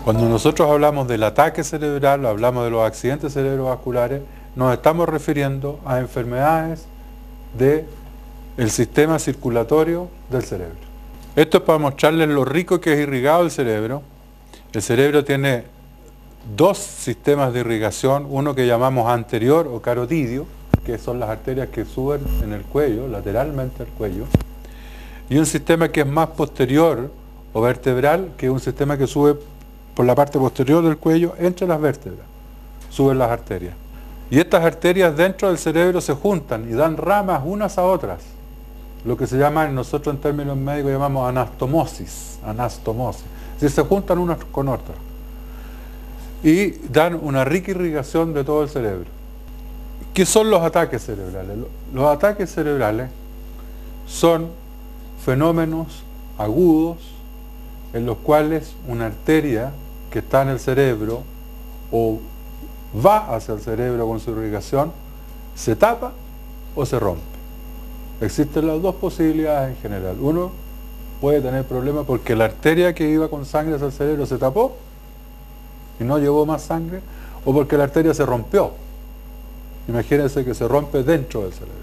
Cuando nosotros hablamos del ataque cerebral, hablamos de los accidentes cerebrovasculares, nos estamos refiriendo a enfermedades del sistema circulatorio del cerebro. Esto es para mostrarles lo rico que es irrigado el cerebro. El cerebro tiene dos sistemas de irrigación, uno que llamamos anterior o carotidio, que son las arterias que suben en el cuello, lateralmente al cuello, y un sistema que es más posterior o vertebral, que es un sistema que sube por la parte posterior del cuello, entre las vértebras, suben las arterias. Y estas arterias dentro del cerebro se juntan y dan ramas unas a otras, lo que se llama, nosotros en términos médicos llamamos anastomosis, es decir, se juntan unas con otras y dan una rica irrigación de todo el cerebro. ¿Qué son los ataques cerebrales? Los ataques cerebrales son fenómenos agudos en los cuales una arteria que está en el cerebro o va hacia el cerebro con su irrigación se tapa o se rompe. Existen las dos posibilidades en general. Uno puede tener problemas porque la arteria que iba con sangre hacia el cerebro se tapó y no llevó más sangre, o porque la arteria se rompió. Imagínense que se rompe dentro del cerebro.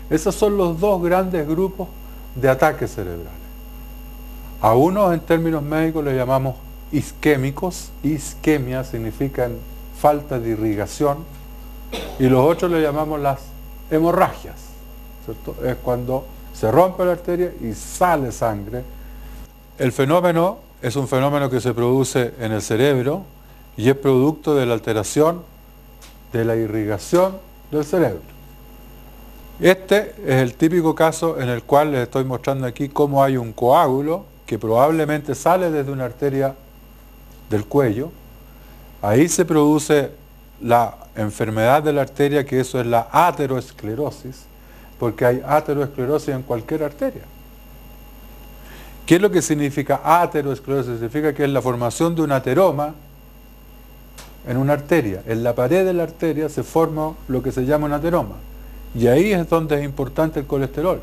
Esos son los dos grandes grupos de ataques cerebrales. A unos en términos médicos le llamamos isquémicos, isquemia significa falta de irrigación, y los otros le llamamos las hemorragias, ¿cierto? Es cuando se rompe la arteria y sale sangre. El fenómeno es un fenómeno que se produce en el cerebro y es producto de la alteración de la irrigación del cerebro. Este es el típico caso en el cual les estoy mostrando aquí cómo hay un coágulo que probablemente sale desde una arteria del cuello. Ahí se produce la enfermedad de la arteria, que eso es la ateroesclerosis, porque hay ateroesclerosis en cualquier arteria. ¿Qué es lo que significa ateroesclerosis? Significa que es la formación de un ateroma en una arteria. En la pared de la arteria se forma lo que se llama un ateroma. Y ahí es donde es importante el colesterol,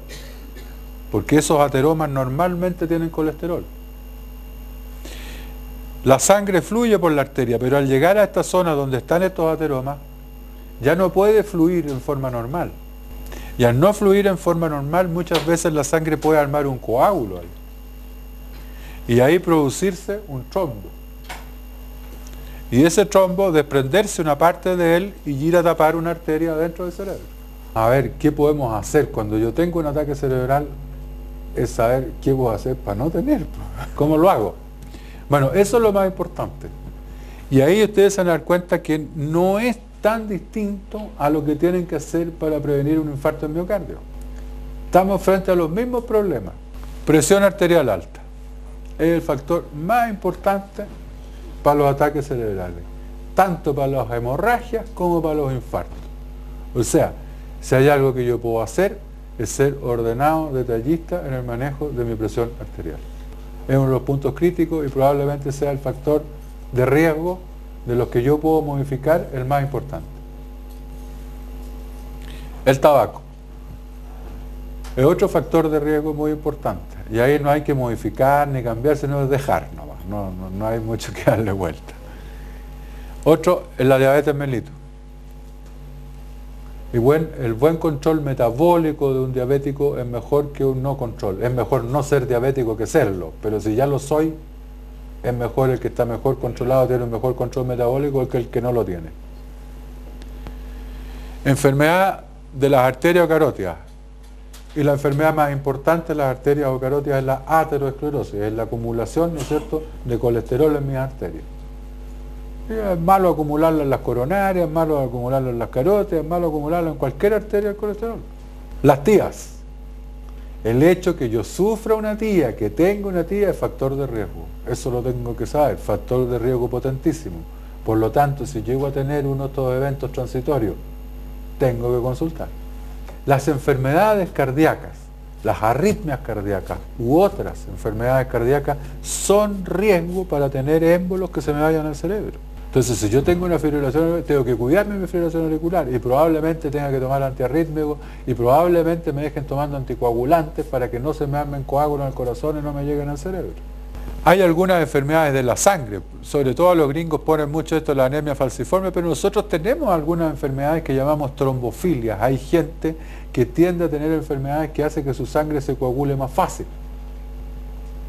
porque esos ateromas normalmente tienen colesterol. La sangre fluye por la arteria, pero al llegar a esta zona donde están estos ateromas, ya no puede fluir en forma normal. Y al no fluir en forma normal, muchas veces la sangre puede armar un coágulo ahí. Y ahí producirse un trombo. Y ese trombo desprenderse una parte de él y ir a tapar una arteria dentro del cerebro. A ver, ¿qué podemos hacer cuando yo tengo un ataque cerebral? Es saber qué puedo hacer para no tener. ¿Cómo lo hago? Bueno, eso es lo más importante. Y ahí ustedes se van a dar cuenta que no es tan distinto a lo que tienen que hacer para prevenir un infarto de miocardio. Estamos frente a los mismos problemas. Presión arterial alta es el factor más importante para los ataques cerebrales, tanto para las hemorragias como para los infartos. O sea, si hay algo que yo puedo hacer es ser ordenado, detallista en el manejo de mi presión arterial. Es uno de los puntos críticos y probablemente sea el factor de riesgo de los que yo puedo modificar el más importante. El tabaco es otro factor de riesgo muy importante y ahí no hay que modificar ni cambiar, sino es dejar nomás, no hay mucho que darle vuelta. Otro es la diabetes mellitus. Y el buen control metabólico de un diabético es mejor que un no control. Es mejor no ser diabético que serlo, pero si ya lo soy, es mejor el que está mejor controlado, tiene un mejor control metabólico que el que no lo tiene. Enfermedad de las arterias o carótidas. Y la enfermedad más importante de las arterias o carótidas es la ateroesclerosis, es la acumulación, ¿no es cierto?, de colesterol en mis arterias. Es malo acumularlo en las coronarias, es malo acumularlo en las carótidas, es malo acumularlo en cualquier arteria del colesterol. Las tías. El hecho que yo sufra una tía, que tenga una tía, es factor de riesgo. Eso lo tengo que saber, factor de riesgo potentísimo. Por lo tanto, si llego a tener uno de estos eventos transitorios, tengo que consultar. Las enfermedades cardíacas, las arritmias cardíacas u otras enfermedades cardíacas son riesgo para tener émbolos que se me vayan al cerebro. Entonces, si yo tengo una fibrilación, tengo que cuidarme de mi fibrilación auricular y probablemente tenga que tomar antiarrítmicos y probablemente me dejen tomando anticoagulantes para que no se me armen coágulos en el corazón y no me lleguen al cerebro. Hay algunas enfermedades de la sangre, sobre todo los gringos ponen mucho esto de la anemia falciforme, pero nosotros tenemos algunas enfermedades que llamamos trombofilias. Hay gente que tiende a tener enfermedades que hacen que su sangre se coagule más fácil.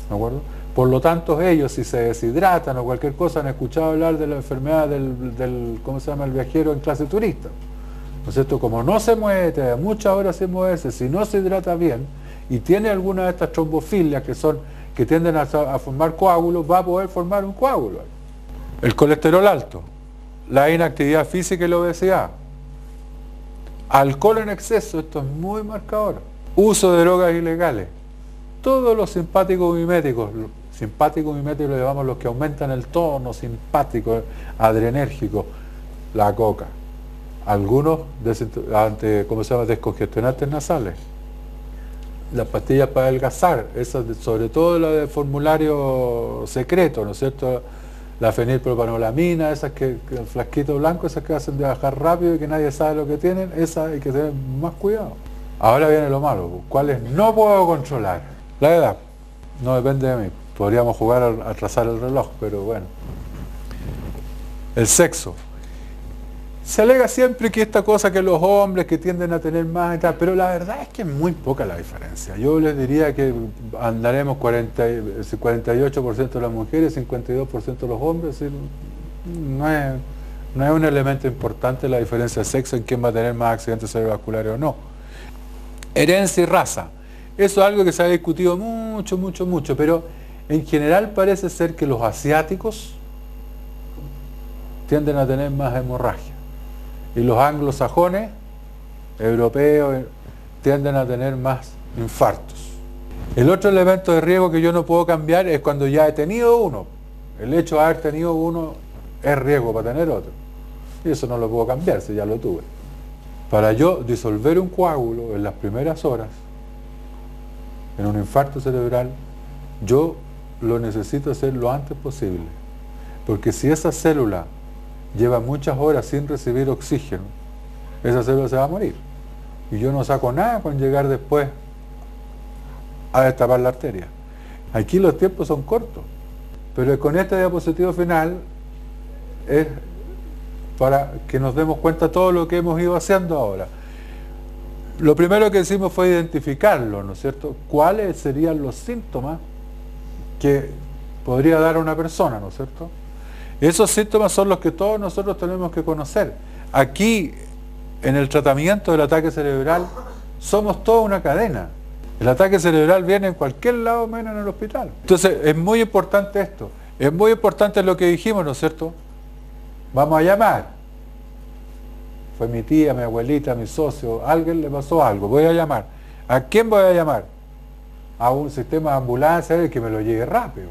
¿De acuerdo? Por lo tanto, ellos, si se deshidratan o cualquier cosa, han escuchado hablar de la enfermedad del ¿cómo se llama?, el viajero en clase turista. ¿No es cierto? Como no se mueve, te da muchas horas sin moverse, si no se hidrata bien y tiene alguna de estas trombofilias que tienden a formar coágulos, va a poder formar un coágulo. El colesterol alto, la inactividad física y la obesidad. Alcohol en exceso, esto es muy marcador. Uso de drogas ilegales. Todos los simpáticos miméticos lo llamamos los que aumentan el tono simpático, adrenérgico, la coca. Algunos descongestionantes nasales. Las pastillas para adelgazar, esas sobre todo la de formulario secreto, ¿no es cierto? La fenilpropanolamina, esas que el flasquito blanco, esas que hacen de bajar rápido y que nadie sabe lo que tienen, esas hay que tener más cuidado. Ahora viene lo malo, ¿cuáles no puedo controlar? La edad, no depende de mí. Podríamos jugar a trazar el reloj, pero bueno. El sexo. Se alega siempre que esta cosa que los hombres que tienden a tener más y tal, pero la verdad es que es muy poca la diferencia. Yo les diría que andaremos 48% de las mujeres, 52% de los hombres. No es un elemento importante la diferencia de sexo en quién va a tener más accidentes cerebrovasculares o no. Herencia y raza. Eso es algo que se ha discutido mucho, pero en general parece ser que los asiáticos tienden a tener más hemorragia. Y los anglosajones, europeos, tienden a tener más infartos. El otro elemento de riesgo que yo no puedo cambiar es cuando ya he tenido uno. El hecho de haber tenido uno es riesgo para tener otro. Y eso no lo puedo cambiar si ya lo tuve. Para yo disolver un coágulo en las primeras horas, en un infarto cerebral, yo lo necesito hacer lo antes posible. Porque si esa célula lleva muchas horas sin recibir oxígeno, esa célula se va a morir. Y yo no saco nada con llegar después a destapar la arteria. Aquí los tiempos son cortos, pero con este diapositivo final es para que nos demos cuenta de todo lo que hemos ido haciendo ahora. Lo primero que hicimos fue identificarlo, ¿no es cierto? ¿Cuáles serían los síntomas que podría dar a una persona, ¿no es cierto? Esos síntomas son los que todos nosotros tenemos que conocer. Aquí, en el tratamiento del ataque cerebral, somos toda una cadena. El ataque cerebral viene en cualquier lado menos en el hospital. Entonces, es muy importante esto. Es muy importante lo que dijimos, ¿no es cierto? Vamos a llamar. Fue mi tía, mi abuelita, mi socio, a alguien le pasó algo, voy a llamar. ¿A quién voy a llamar? A un sistema de ambulancia que me lo lleve rápido.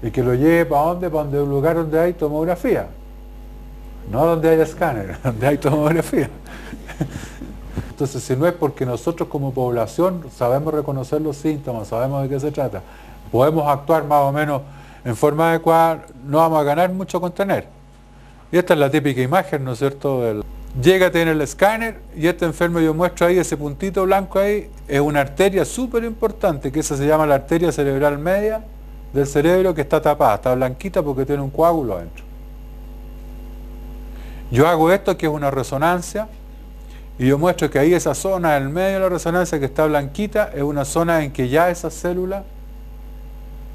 Y que lo lleve ¿para dónde? Para un lugar donde hay tomografía. No donde haya escáner, donde hay tomografía. Entonces, si no es porque nosotros como población sabemos reconocer los síntomas, sabemos de qué se trata, podemos actuar más o menos en forma adecuada, no vamos a ganar mucho con tener. Y esta es la típica imagen, ¿no es cierto? Llega a tener el escáner y este enfermo, yo muestro ahí ese puntito blanco ahí, es una arteria súper importante, que esa se llama la arteria cerebral media del cerebro, que está tapada, está blanquita porque tiene un coágulo adentro. Yo hago esto, que es una resonancia, y yo muestro que ahí esa zona en el medio de la resonancia que está blanquita es una zona en que ya esas células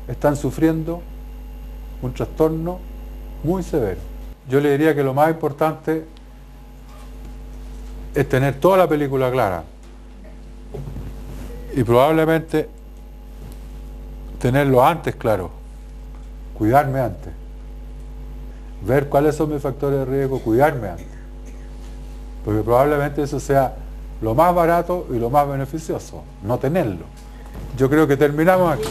están sufriendo un trastorno muy severo. Yo le diría que lo más importante es tener toda la película clara y probablemente tenerlo antes claro, cuidarme antes, ver cuáles son mis factores de riesgo, cuidarme antes, porque probablemente eso sea lo más barato y lo más beneficioso, no tenerlo. Yo creo que terminamos aquí.